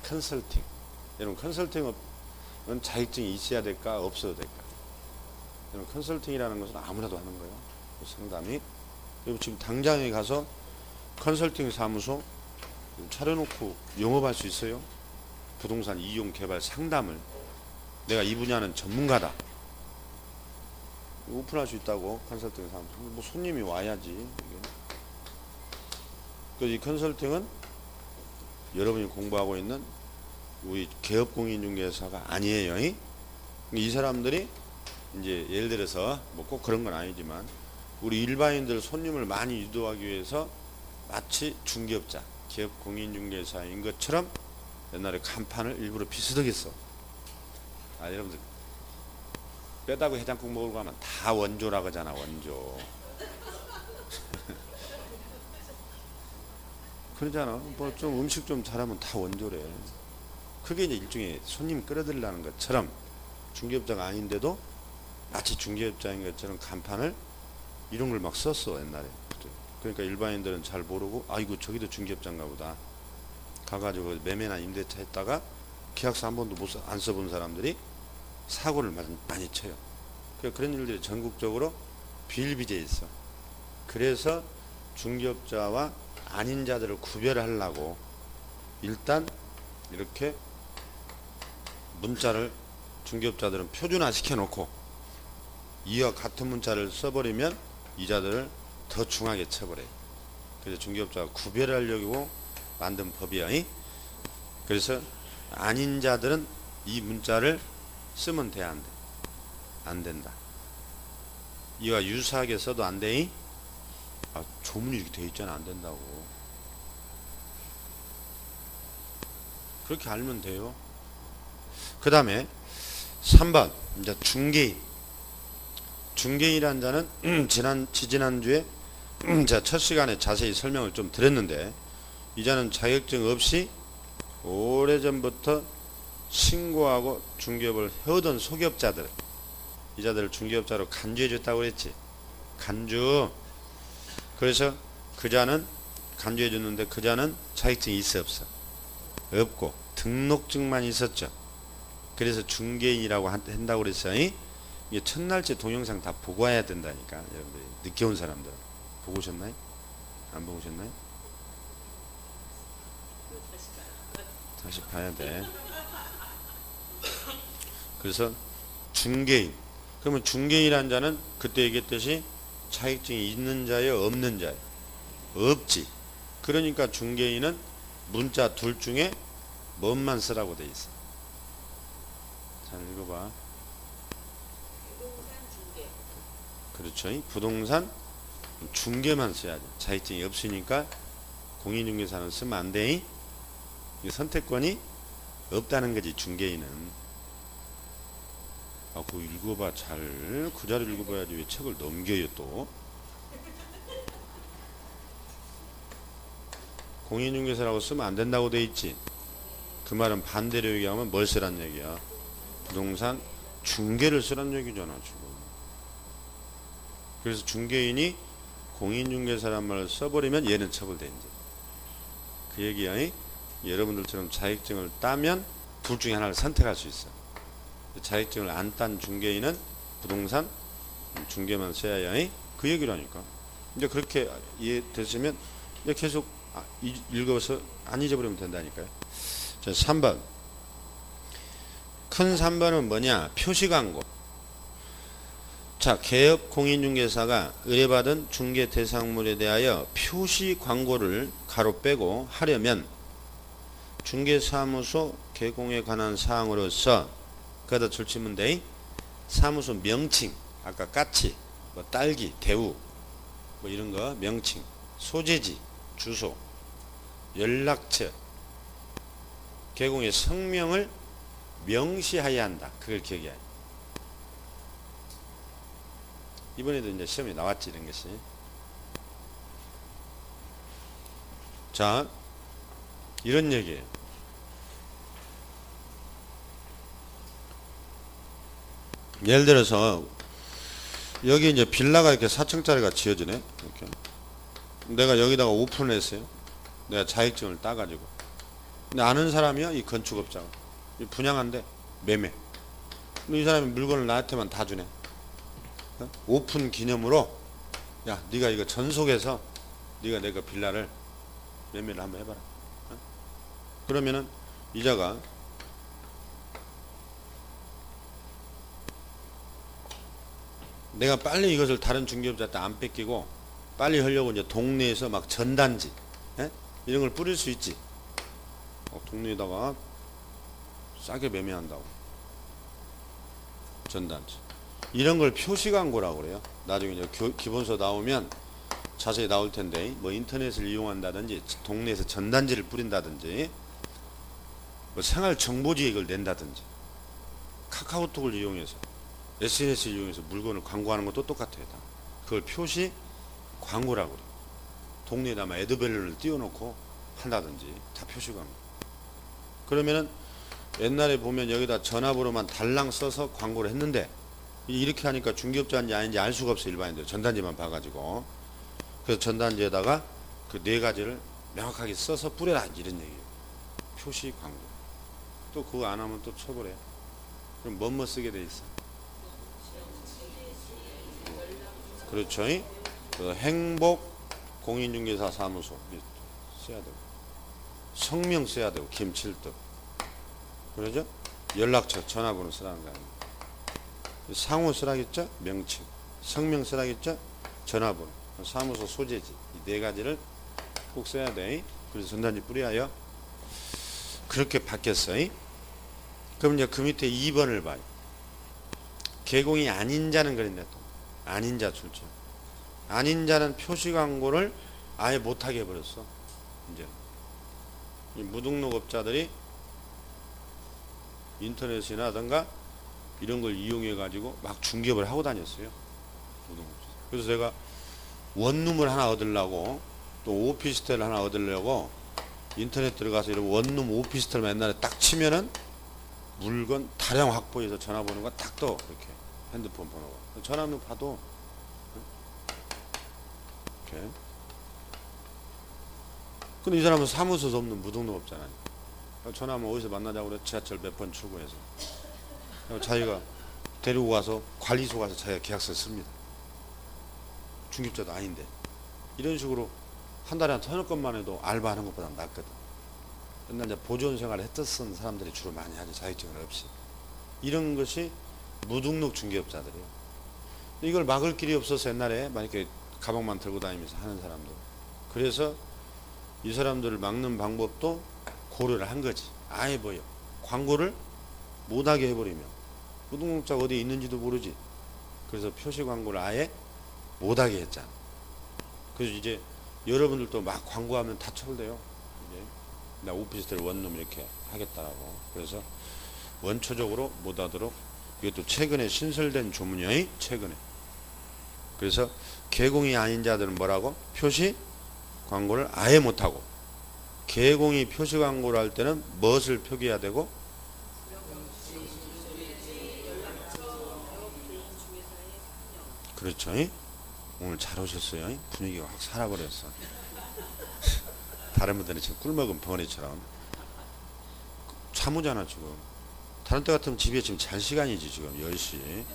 컨설팅. 여러분 컨설팅은 자격증이 있어야 될까 없어도 될까? 여러분 컨설팅이라는 것은 아무나도 하는 거예요. 상담이. 여러분 지금 당장에 가서 컨설팅 사무소 차려놓고 영업할 수 있어요? 부동산 이용 개발 상담을 내가 이 분야는 전문가다. 오픈할 수 있다고 컨설팅 사무소. 뭐 손님이 와야지. 그래서 이 컨설팅은 여러분이 공부하고 있는 우리 개업공인중개사가 아니에요. 이 사람들이 이제 예를 들어서 뭐 꼭 그런 건 아니지만 우리 일반인들 손님을 많이 유도하기 위해서 마치 중개업자, 개업공인중개사인 것처럼 옛날에 간판을 일부러 비스덕했어. 여러분들 뼈다구 해장국 먹으러 가면 다 원조라고 하잖아. 원조. 그러잖아. 뭐 좀 음식 좀 잘하면 다 원조래. 그게 이제 일종의 손님 끌어들이려는 것처럼 중개업자가 아닌데도 마치 중개업자인 것처럼 간판을 이런 걸 막 썼어 옛날에. 그러니까 일반인들은 잘 모르고 이거 저기도 중개업자인가 보다. 가가지고 매매나 임대차 했다가 계약서 한 번도 안 써본 사람들이 사고를 많이 쳐요. 그런 일들이 전국적으로 비일비재해 있어. 그래서 중개업자와 아닌 자들을 구별하려고 일단 이렇게 문자를 중개업자들은 표준화 시켜놓고 이와 같은 문자를 써버리면 이 자들을 더 중하게 쳐버려요. 그래서 중개업자가 구별하려고 만든 법이야. 그래서 아닌 자들은 이 문자를 쓰면 돼, 안 돼? 안 된다. 이와 유사하게 써도 안 돼? 조문이 이렇게 돼 있잖아. 안 된다고. 그렇게 알면 돼요. 그 다음에 3번 이제 중개인. 중개인이라는 자는 지지난주에 제가 첫 시간에 자세히 설명을 좀 드렸는데 이 자는 자격증 없이 오래전부터 신고하고 중개업을 해오던 소기업자들, 이 자들을 중개업자로 간주해 줬다고 그랬지. 간주. 그래서 그 자는 간주해 줬는데 그 자는 자격증이 있어 없어? 없고 등록증만 있었죠. 그래서 중개인이라고 한다고 그랬어요. 이게 첫날째 동영상 다 보고 와야 된다니까. 여러분들이 늦게 온 사람들 보고 오셨나요? 안 보고 오셨나요? 다시 봐야 돼. 그래서 중개인. 그러면 중개인이라는 자는 그때 얘기했듯이 자격증이 있는 자예요, 없는 자예요? 없지. 그러니까 중개인은 문자 둘 중에 뭔만 쓰라고 돼 있어. 잘 읽어봐. 부동산 중개. 그렇죠. 부동산 중개만 써야죠. 자격증이 없으니까 공인중개사는 쓰면 안 돼. 선택권이 없다는 거지. 중개인은. 그거 읽어봐. 잘 그 자리를 읽어봐야지. 왜 책을 넘겨요 또. 공인중개사라고 쓰면 안 된다고 돼 있지. 그 말은 반대로 얘기하면 뭘 쓰란 얘기야? 부동산 중개를 쓰란 얘기잖아 지금. 그래서 중개인이 공인중개사란 말을 써버리면 얘는 처벌돼. 이제 그 얘기야. 여러분들처럼 자격증을 따면 둘 중에 하나를 선택할 수 있어. 자격증을 안 딴 중개인은 부동산 중개만 써야 해. 그 얘기라니까. 이제 그렇게 이해됐으면 이제 계속 읽어서 안 잊어버리면 된다니까요. 자, 3번. 큰 3번은 뭐냐? 표시광고. 자, 개업 공인중개사가 의뢰받은 중개 대상물에 대하여 표시광고를 가로 빼고 하려면 중개사무소 개공에 관한 사항으로서 거기다 줄치면 돼. 사무소 명칭, 아까 까치, 뭐 딸기, 대우, 뭐 이런 거 명칭, 소재지, 주소, 연락처, 개공의 성명을 명시하여야 한다. 그걸 기억해야 해. 이번에도 이제 시험에 나왔지 이런 것이. 자, 이런 얘기예요. 예를 들어서 여기 이제 빌라가 이렇게 4층짜리가 지어지네. 이렇게. 내가 여기다가 오픈을 했어요. 내가 자격증을 따가지고 근데 아는 사람이야, 이 건축업자가. 이 분양한대, 매매. 근데 이 사람이 물건을 나한테만 다 주네. 어? 오픈 기념으로, 야, 네가 이거 전속해서 네가 내 그 빌라를 매매를 한번 해봐라. 어? 그러면은 이자가 내가 빨리 이것을 다른 중개업자한테 안 뺏기고 빨리 하려고 이제 동네에서 막 전단지, 예? 이런 걸 뿌릴 수 있지. 동네에다가 싸게 매매한다고. 전단지. 이런 걸 표시 광고라고 그래요. 나중에 이제 기본서 나오면 자세히 나올 텐데, 뭐 인터넷을 이용한다든지 동네에서 전단지를 뿌린다든지 뭐 생활 정보지에 이걸 낸다든지 카카오톡을 이용해서 SNS를 이용해서 물건을 광고하는 것도 똑같아요. 다. 그걸 표시 광고라고 그래요. 동네에다 막 에드벨룬을 띄워놓고 한다든지 다 표시 광고. 그러면은 옛날에 보면 여기다 전화번호만 달랑 써서 광고를 했는데 이렇게 하니까 중개업자인지 아닌지 알 수가 없어요. 일반인들 전단지만 봐가지고. 그래서 전단지에다가 그 네 가지를 명확하게 써서 뿌려라 이런 얘기예요. 표시 광고. 또 그거 안 하면 또 처벌해. 그럼 뭐뭐 쓰게 돼 있어. 그렇죠. 그 행복 공인중개사 사무소 써야 되고, 성명 써야 되고, 김칠득. 그러죠? 연락처, 전화번호 쓰라는 거 아니에요. 상호 쓰라겠죠? 명칭. 성명 쓰라겠죠? 전화번호. 사무소 소재지. 이 네 가지를 꼭 써야 돼. 그래서 전단지 뿌려요. 그렇게 바뀌었어요. 그럼 이제 그 밑에 2번을 봐요. 개공이 아닌 자는 그랬네. 또 아닌 자 출처. 아닌 자는 표시 광고를 아예 못하게 해버렸어. 이제 이 무등록업자들이 인터넷이나든가 이런 걸 이용해 가지고 막 중개업을 하고 다녔어요. 그래서 제가 원룸을 하나 얻으려고 또 오피스텔을 하나 얻으려고 인터넷 들어가서 이런 원룸 오피스텔만 옛날에 딱 치면은 물건 다량 확보해서 전화번호가 딱 떠. 이렇게 핸드폰 번호가. 전화번호 봐도 이렇게. 근데 이 사람은 사무소도 없는 무등록업자라니. 전화하면 어디서 만나자고 그래. 지하철 몇 번 출구해서. 자기가 데리고 가서 관리소 가서 자기가 계약서 씁니다. 중개업자도 아닌데. 이런 식으로 한 달에 한 1000건만 해도 알바하는 것보다 낫거든. 옛날 이제 보존 생활을 했던 사람들이 주로 많이 하죠. 자격증을 없이. 이런 것이 무등록 중개업자들이에요. 이걸 막을 길이 없어서 옛날에 막 이렇게 가방만 들고 다니면서 하는 사람들. 그래서 이 사람들을 막는 방법도 고려를 한 거지. 아예 뭐요. 광고를 못하게 해버리면 무등록자가 어디에 있는지도 모르지. 그래서 표시 광고를 아예 못하게 했잖아. 그래서 이제 여러분들도 막 광고하면 다 처벌돼요. 이제 나 오피스텔 원룸 이렇게 하겠다라고. 그래서 원초적으로 못하도록. 이것도 최근에 신설된 조문이에요. 최근에. 그래서 개공이 아닌 자들은 뭐라고? 표시 광고를 아예 못하고, 개공이 표시 광고를 할 때는 무엇을 표기해야 되고? 그렇죠. 오늘 잘 오셨어요. 분위기가 확 살아버렸어. 다른 분들은 지금 꿀먹은 벙어리처럼 참으잖아 지금. 다른 때 같으면 집에 지금 잘 시간이지. 지금 10시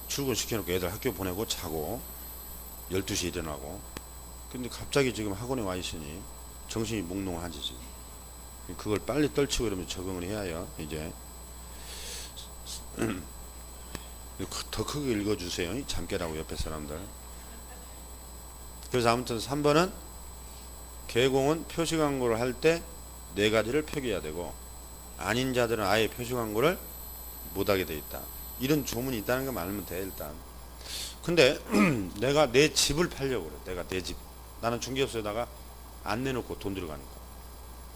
출근시켜놓고 애들 학교 보내고 자고 12시에 일어나고. 근데 갑자기 지금 학원에 와 있으니 정신이 몽롱하지 지금. 그걸 빨리 떨치고 이러면 적응을 해야 해요. 이제 더 크게 읽어주세요. 잠 깨라고 옆에 사람들. 그래서 아무튼 3번은 개공은 표시 광고를 할 때 네 가지를 표기해야 되고, 아닌 자들은 아예 표시 광고를 못하게 돼 있다. 이런 조문이 있다는 거 알면 돼 일단. 근데 내가 내 집을 팔려고 그래. 내가 내 집. 나는 중개업소에다가 안 내놓고 돈 들어가니까.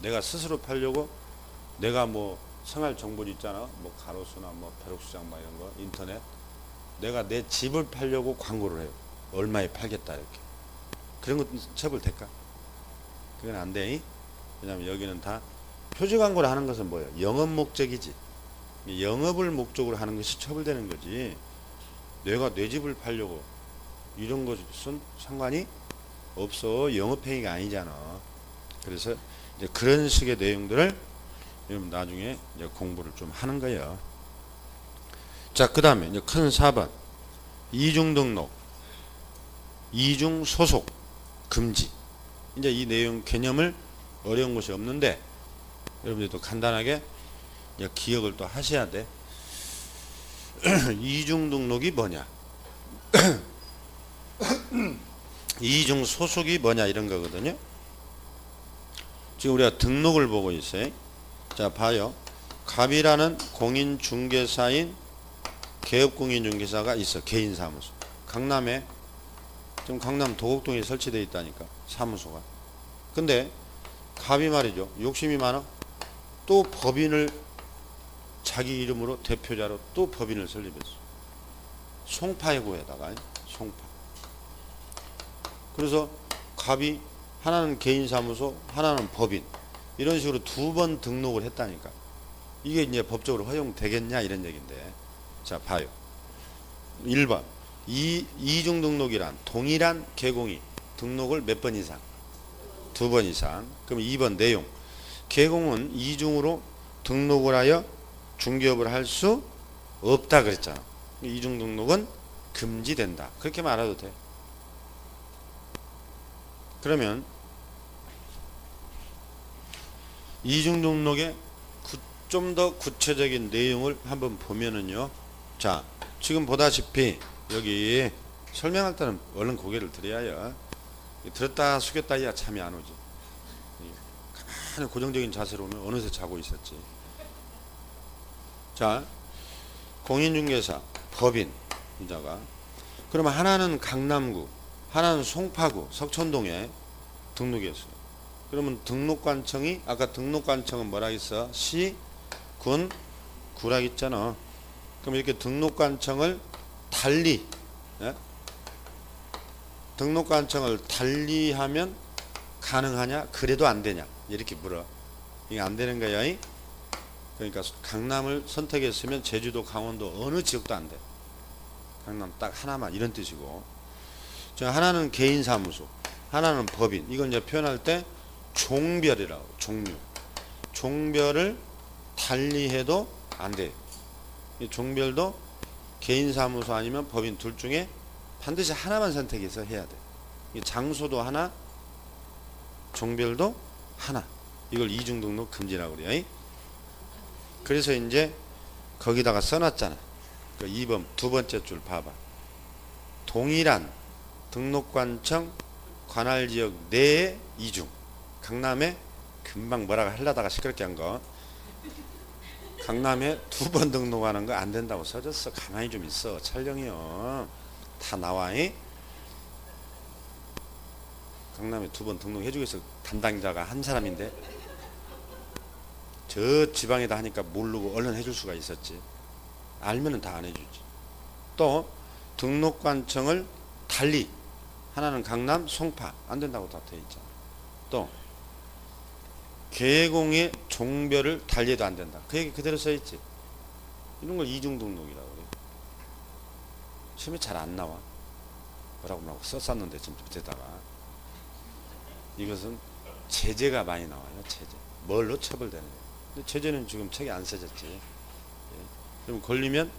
내가 스스로 팔려고. 내가 뭐 생활정보지 있잖아. 뭐 가로수나 뭐 벼룩시장 막 이런 거 인터넷. 내가 내 집을 팔려고 광고를 해요. 얼마에 팔겠다 이렇게. 그런 것도 처벌될까? 그건 안 돼. 왜냐면 여기는 다 표시 광고를 하는 것은 뭐예요? 영업 목적이지. 영업을 목적으로 하는 것이 처벌되는 거지. 내가 내 집을 팔려고 이런 것은 상관이 없어. 영업행위가 아니잖아. 그래서 이제 그런 식의 내용들을 여러분 나중에 이제 공부를 좀 하는 거예요. 자, 그 다음에 이제 큰 4번. 이중 등록, 이중 소속, 금지. 이제 이 내용 개념을 어려운 것이 없는데 여러분들도 간단하게 이제 기억을 또 하셔야 돼. 이중 등록이 뭐냐? 이중 소속이 뭐냐 이런 거거든요. 지금 우리가 등록을 보고 있어요. 자, 봐요. 갑이라는 공인중개사인 개업공인중개사가 있어. 개인사무소. 강남에, 지금 강남 도곡동에 설치되어 있다니까, 사무소가. 근데 갑이 말이죠, 욕심이 많아. 또 법인을 자기 이름으로 대표자로 또 법인을 설립했어. 송파해고에다가, 송파. 그래서 갑이 하나는 개인사무소, 하나는 법인, 이런 식으로 두 번 등록을 했다니까. 이게 이제 법적으로 허용되겠냐 이런 얘기인데, 자, 봐요. 1번. 이중 등록이란 동일한 개공이 등록을 몇 번 이상? 2번 이상. 그럼 2번 내용. 개공은 이중으로 등록을 하여 중개업을 할 수 없다 그랬잖아. 이중 등록은 금지된다. 그렇게 말해도 돼. 그러면 이중 등록의 좀 더 구체적인 내용을 한번 보면은요. 자, 지금 보다시피 여기 설명할 때는 얼른 고개를 들어야 들었다 숙였다 해야 잠이 안 오지. 가만히 고정적인 자세로 오면 어느새 자고 있었지. 자, 공인중개사, 법인, 이자가. 그러면 하나는 강남구, 하나는 송파구, 석천동에 등록했어요. 그러면 등록관청이, 아까 등록관청은 뭐라 했어? 시, 군, 구라 했잖아. 그럼 이렇게 등록관청을 달리, 예? 등록관청을 달리하면 가능하냐? 그래도 안 되냐? 이렇게 물어. 이게 안 되는 거야. 그러니까 강남을 선택했으면 제주도, 강원도 어느 지역도 안 돼. 강남 딱 하나만 이런 뜻이고. 하나는 개인사무소, 하나는 법인. 이건 이제 표현할 때 종별이라고, 종류. 종별을 달리해도 안 돼. 이 종별도 개인사무소 아니면 법인 둘 중에 반드시 하나만 선택해서 해야 돼. 이 장소도 하나, 종별도 하나. 이걸 이중등록 금지라고 그래요. 그래서 이제 거기다가 써놨잖아. 그 2번 두 번째 줄 봐봐. 동일한 등록관청 관할지역 내의 이중. 강남에 금방 뭐라고 하려다가 시끄럽게 한 거. 강남에 두 번 등록하는 거 안 된다고 써졌어. 가만히 좀 있어. 촬영이요. 다 나와. 강남에 두 번 등록해주겠어. 담당자가 한 사람인데. 저 지방에다 하니까 모르고 얼른 해줄 수가 있었지. 알면은 다 안 해주지. 또 등록관청을 달리, 하나는 강남, 송파 안 된다고 다 돼 있잖아. 또 개공의 종별을 달리해도 안 된다. 그 얘기 그대로 써 있지. 이런 걸 이중 등록이라고 그래. 시험에 잘 안 나와. 뭐라고 썼었는데 지금 밑에다가. 이것은 제재가 많이 나와요. 제재. 뭘로 처벌되는 거예요. 근데 제재는 지금 책에 안 써졌지. 예. 그럼 걸리면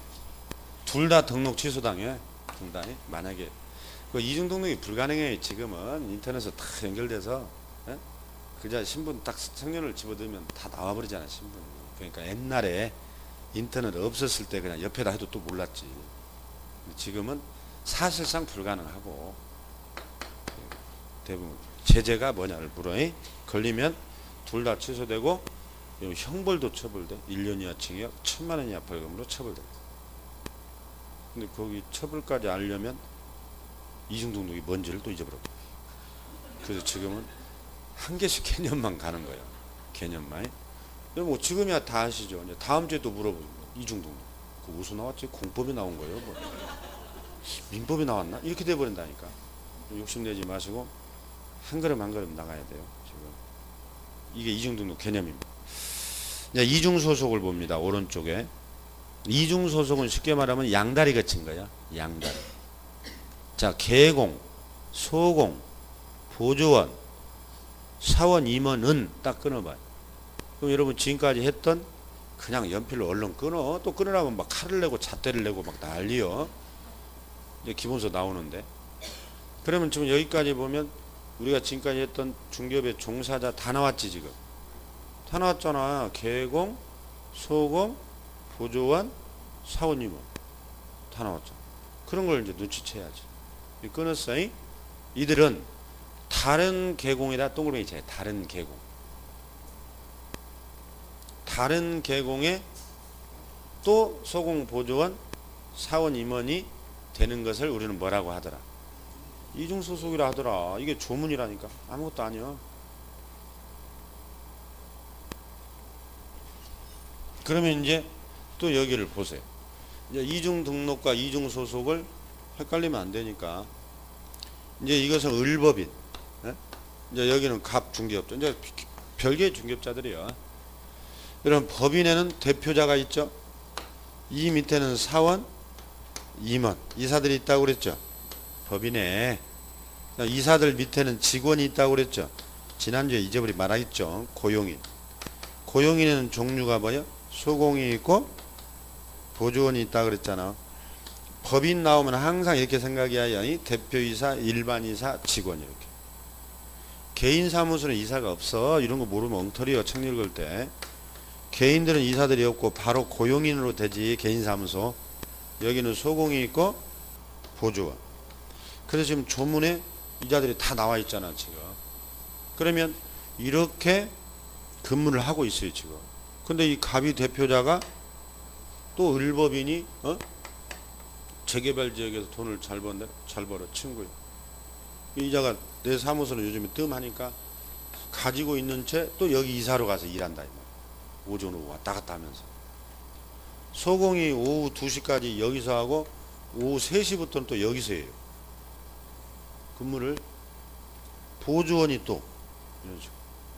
둘 다 등록 취소당해. 둘 다. 만약에 그 이중 등록이 불가능해. 지금은 인터넷에 다 연결돼서, 예? 그저 신분 딱 성년을 집어넣으면 다 나와버리잖아. 신분. 그러니까 옛날에 인터넷 없었을 때 그냥 옆에다 해도 또 몰랐지. 지금은 사실상 불가능하고, 대부분 제재가 뭐냐를 물어. 걸리면 둘 다 취소되고 형벌도 처벌돼. 1년 이하 징역, 1,000만 원 이하 벌금으로 처벌돼. 근데 거기 처벌까지 알려면 이중등록이 뭔지를 또 잊어버려. 그래서 지금은 한 개씩 개념만 가는 거예요. 개념만. 뭐 지금이야 다 아시죠. 이제 다음 주에 또 물어보죠. 이중등록. 그 어디서 나왔지? 공법이 나온 거예요. 뭐. 민법이 나왔나? 이렇게 돼버린다니까. 욕심내지 마시고 한 걸음 한 걸음 나가야 돼요. 지금 이게 이중등록 개념입니다. 이제 이중소속을 봅니다. 오른쪽에. 이중소속은 쉽게 말하면 양다리 거친 거야. 양다리. 자, 개공, 소공, 보조원, 사원, 임원은 딱 끊어봐요. 그럼 여러분 지금까지 했던 그냥 연필로 얼른 끊어. 또 끊으라면 막 칼을 내고 잣대를 내고 막 난리요. 이제 기본서 나오는데. 그러면 지금 여기까지 보면 우리가 지금까지 했던 중기업의 종사자 다 나왔지 지금. 다 나왔잖아. 개공, 소공, 보조원, 사원임원 다 나왔죠. 그런 걸 이제 눈치채야지. 끊었어. 이들은 다른 계공에다 동그라미 쳐. 다른 계공. 다른 계공에 또 소공, 보조원, 사원, 임원이 되는 것을 우리는 뭐라고 하더라? 이중소속이라 하더라. 이게 조문이라니까. 아무것도 아니야. 그러면 이제 또 여기를 보세요. 이제 이중 등록과 이중 소속을 헷갈리면 안 되니까 이제 이것은 을법인. 이제 여기는 갑 중개업자. 이제 별개의 중개업자들이야. 이런 법인에는 대표자가 있죠. 이 밑에는 사원, 임원, 이사들이 있다고 그랬죠. 법인에 이사들 밑에는 직원이 있다고 그랬죠. 지난주에 잊어버리 말하겠죠. 고용인. 고용인에는 종류가 뭐야? 소공이 있고 보조원이 있다 그랬잖아. 법인 나오면 항상 이렇게 생각해야 대표이사, 일반이사, 직원 이렇게. 개인사무소는 이사가 없어. 이런 거 모르면 엉터리요. 책 읽을 때. 개인들은 이사들이 없고 바로 고용인으로 되지. 개인사무소. 여기는 소공이 있고 보조원. 그래서 지금 조문에 이자들이 다 나와 있잖아 지금. 그러면 이렇게 근무를 하고 있어요 지금. 근데 이 갑이 대표자가 또 을법인이 재개발 지역에서 돈을 잘 벌어 친구요. 이자가 내 사무소는 요즘에 뜸하니까 가지고 있는 채 또 여기 이사로 가서 일한다. 오전 오후 왔다 갔다 하면서. 소공이 오후 2시까지 여기서 하고 오후 3시부터는 또 여기서 해요. 근무를. 보조원이 또 이런 식으로.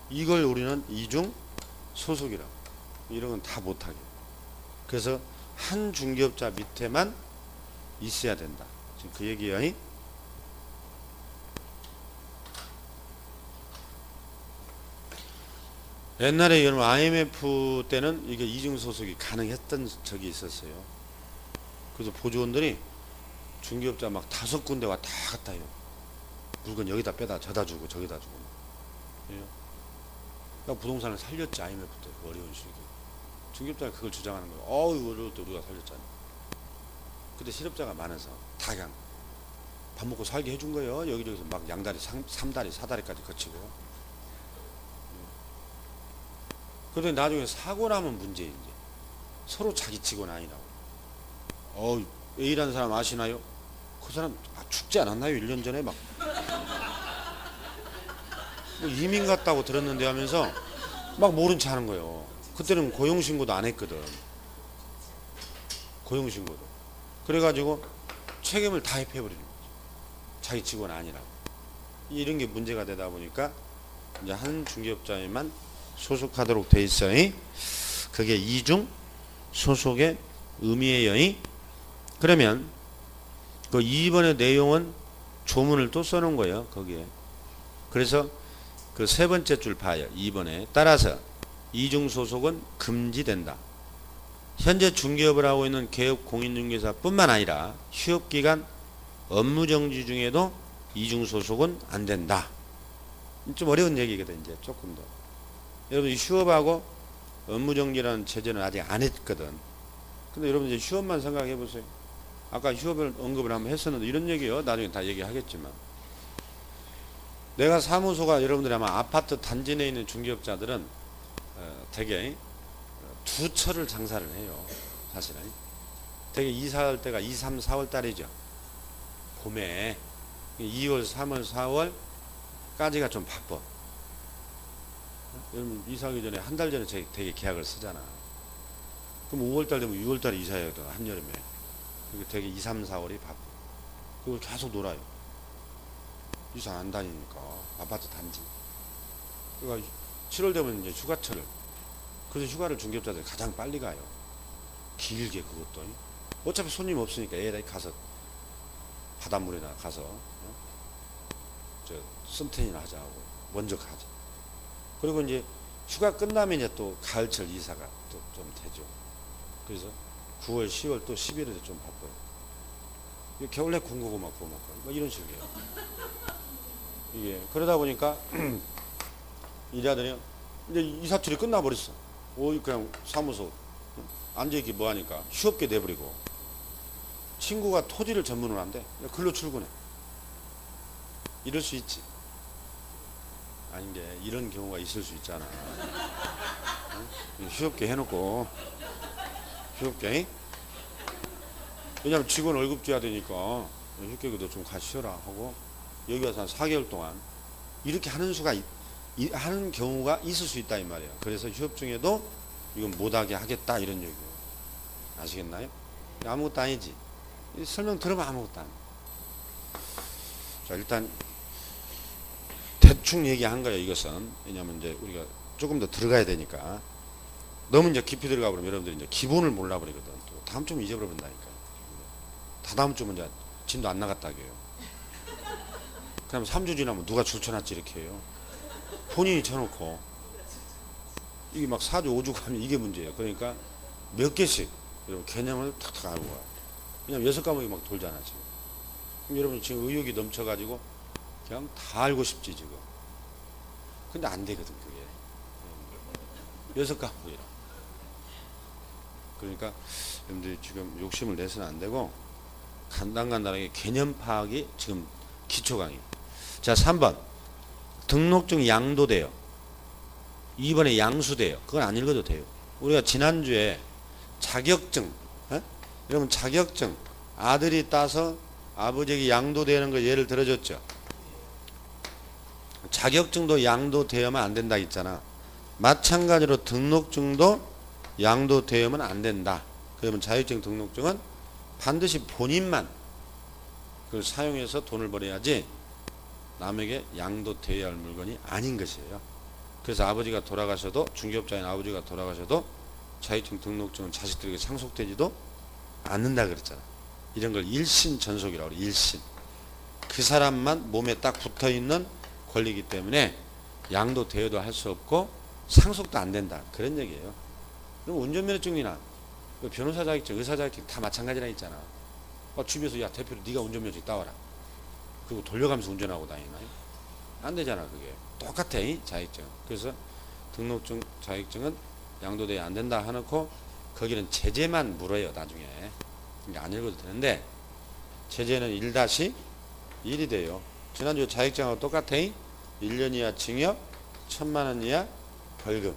이걸 우리는 이중 소속이라고. 이런 건 다 못하게. 그래서 한 중개업자 밑에만 있어야 된다. 지금 그 얘기야. 옛날에 여러분 IMF 때는 이게 이중 소속이 가능했던 적이 있었어요. 그래서 보조원들이 중개업자 막 5군데 왔다 갔다 해요. 물건 여기다 빼다 저다 주고 저기다 주고. 그러니까 부동산을 살렸지. IMF 때 어려운 시기. 중개업자가 그걸 주장하는 거예요. 이거 어려울 때 우리가 살렸잖아. 그때 실업자가 많아서 다 그냥 밥 먹고 살게 해준 거예요. 여기저기서 막 양다리, 3다리, 4다리까지 거치고. 그런데 나중에 사고 나면 문제 이제 서로 자기 직원 아니라고. A라는 사람 아시나요? 그 사람 죽지 않았나요? 1년 전에 막 뭐 이민 갔다고 들었는데 하면서 막 모른 체 하는 거예요. 그때는 고용신고도 안 했거든. 고용신고도. 그래가지고 책임을 다 회피해버리는 거죠. 자기 직원 아니라고. 이런 게 문제가 되다 보니까 이제 한 중개업자에만 소속하도록 돼 있어요. 그게 이중 소속의 의미예요. 그러면 그 2번의 내용은 조문을 또 써놓은 거예요. 거기에. 그래서 그 세 번째 줄 봐요. 2번에. 따라서 이중 소속은 금지된다. 현재 중개업을 하고 있는 개업 공인중개사뿐만 아니라 휴업기간 업무정지 중에도 이중 소속은 안 된다. 좀 어려운 얘기거든. 이제 조금 더. 여러분 휴업하고 업무정지라는 제재는 아직 안 했거든. 근데 여러분 이제 휴업만 생각해 보세요. 아까 휴업을 언급을 한번 했었는데 이런 얘기요. 나중에 다 얘기하겠지만. 내가 사무소가 여러분들이 아마 아파트 단지 내에 있는 중개업자들은 되게 두 철을 장사를 해요. 사실은. 되게 이사할 때가 2, 3, 4월 달이죠. 봄에 2월, 3월, 4월까지가 좀 바빠. 여러분 이사하기 전에 한 달 전에 되게 계약을 쓰잖아. 그럼 5월달 되면 6월달에 이사해야 돼. 한여름에. 그게 되게 2, 3, 4월이 바빠. 그걸 계속 놀아요. 이사 안 다니니까. 아파트 단지. 그러니까 7월 되면 이제 휴가철을. 그래서 휴가를 중개업자들이 가장 빨리 가요. 길게 그것도. 어차피 손님 없으니까 애들 가서 바닷물에나 가서 선탠이나 하자고 먼저 가자. 그리고 이제 휴가 끝나면 이제 또 가을철 이사가 또 좀 되죠. 그래서 9월, 10월 또 11월에 좀 바빠요. 겨울에 군고구마 구워 먹고 뭐 이런 식이에요. 이게 그러다 보니까 이 아들이 이제 이사철이 끝나버렸어. 그냥 사무소 앉아있기 뭐하니까 휴업계 내버리고 친구가 토지를 전문을 한대. 글로 출근해. 이럴 수 있지. 아닌 게 이런 경우가 있을 수 있잖아. 휴업계 해놓고 휴업계. 왜냐면 직원 월급 줘야 되니까 휴업계도 좀 가시라 하고 여기 와서 한 4개월 동안 이렇게 하는 하는 경우가 있을 수 있다 이 말이에요. 그래서 휴업 중에도 이건 못하게 하겠다 이런 얘기예요. 아시겠나요? 아무것도 아니지. 설명 들어봐 아무것도 아니에요. 자, 일단 대충 얘기한 거예요. 이것은 왜냐하면 이제 우리가 조금 더 들어가야 되니까 너무 이제 깊이 들어가 버리면 여러분들이 이제 기본을 몰라 버리거든. 또 다음 주면 잊어버려 본다니까. 다 다음 주면 이제 진도 안 나갔다 해요. 그럼 3주 지나면 누가 줄쳐놨지 이렇게 해요. 본인이 쳐놓고 이게 막 4주 5주 가면 이게 문제예요. 그러니까 몇 개씩 여러분 개념을 탁탁 알고 와요. 왜냐면 6과목이 막 돌잖아 지금. 그럼 여러분 지금 의욕이 넘쳐가지고 그냥 다 알고 싶지 지금. 근데 안 되거든 그게. 6과목이라. 그러니까 여러분들이 지금 욕심을 내서는 안 되고 간단하게 개념 파악이 지금 기초 강의. 자 3번 등록증 양도돼요. 2번에 양수돼요. 그건 안 읽어도 돼요. 우리가 지난주에 자격증 여러분 자격증 아들이 따서 아버지에게 양도되는 거 예를 들어줬죠. 자격증도 양도되어만 안 된다 했잖아. 마찬가지로 등록증도 양도되어만 안 된다. 그러면 자격증 등록증은 반드시 본인만 그걸 사용해서 돈을 벌어야지 남에게 양도되어야 할 물건이 아닌 것이에요. 그래서 아버지가 돌아가셔도 중개업자인 아버지가 돌아가셔도 자격증 등록증은 자식들에게 상속되지도 않는다 그랬잖아. 이런 걸 일신전속이라고 그래. 일신. 그 사람만 몸에 딱 붙어있는 권리이기 때문에 양도되어도 할 수 없고 상속도 안 된다. 그런 얘기예요. 그럼 운전면허증이나 변호사 자격증, 의사 자격증 다 마찬가지라 했잖아. 집에서 야 대표로 네가 운전면허증 따와라. 그리고 돌려가면서 운전하고 다니나요? 안 되잖아 그게. 똑같아 자격증. 그래서 등록증 자격증은 양도돼야 안 된다 해놓고 거기는 제재만 물어요 나중에. 그러니까 안 읽어도 되는데 제재는 1-1이 돼요. 지난주 자격증하고 똑같아. 1년 이하 징역 1,000만 원 이하 벌금.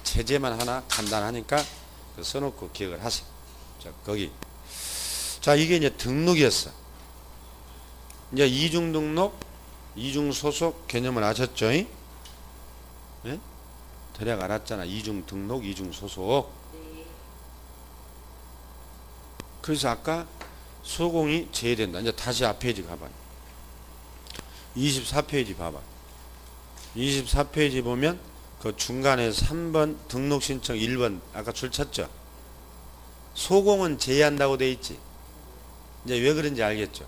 제재만 하나 간단하니까 써놓고 기억을 하세요. 자 거기. 자 이게 이제 등록이었어. 이제 이중 등록, 이중 소속 개념을 아셨죠? 네? 대략 알았잖아. 이중 등록, 이중 소속. 그래서 아까 소공이 제외된다. 이제 다시 앞 페이지 가봐요. 24페이지 봐봐. 24페이지 보면 그 중간에 3번 등록 신청 1번 아까 줄 쳤죠? 소공은 제외한다고 돼 있지. 이제 왜 그런지 알겠죠?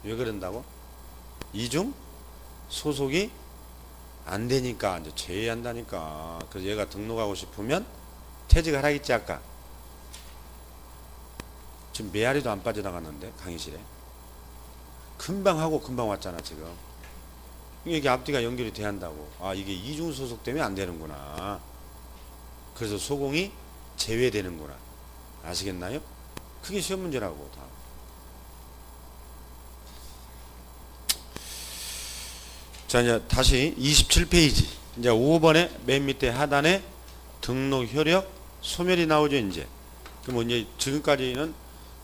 왜 그런다고? 이중 소속이 안 되니까 이제 제외한다니까. 그래서 얘가 등록하고 싶으면 퇴직을 하겠지 아까. 지금 메아리도 안 빠져나갔는데 강의실에. 금방 하고 금방 왔잖아 지금. 이게 앞뒤가 연결이 돼야 한다고. 아 이게 이중 소속 때문에 안 되는구나. 그래서 소공이 제외되는구나. 아시겠나요? 그게 시험 문제라고 다. 자 이제 다시 27페이지 이제 5번에 맨 밑에 하단에 등록 효력 소멸이 나오죠 이제. 그럼 이제 지금까지는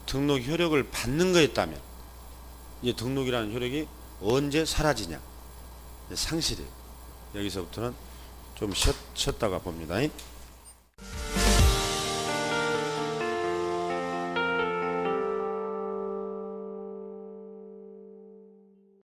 등록 효력을 받는 거였다면 이제 등록이라는 효력이 언제 사라지냐 상실이에요. 여기서부터는 좀 쉬었다가 봅니다.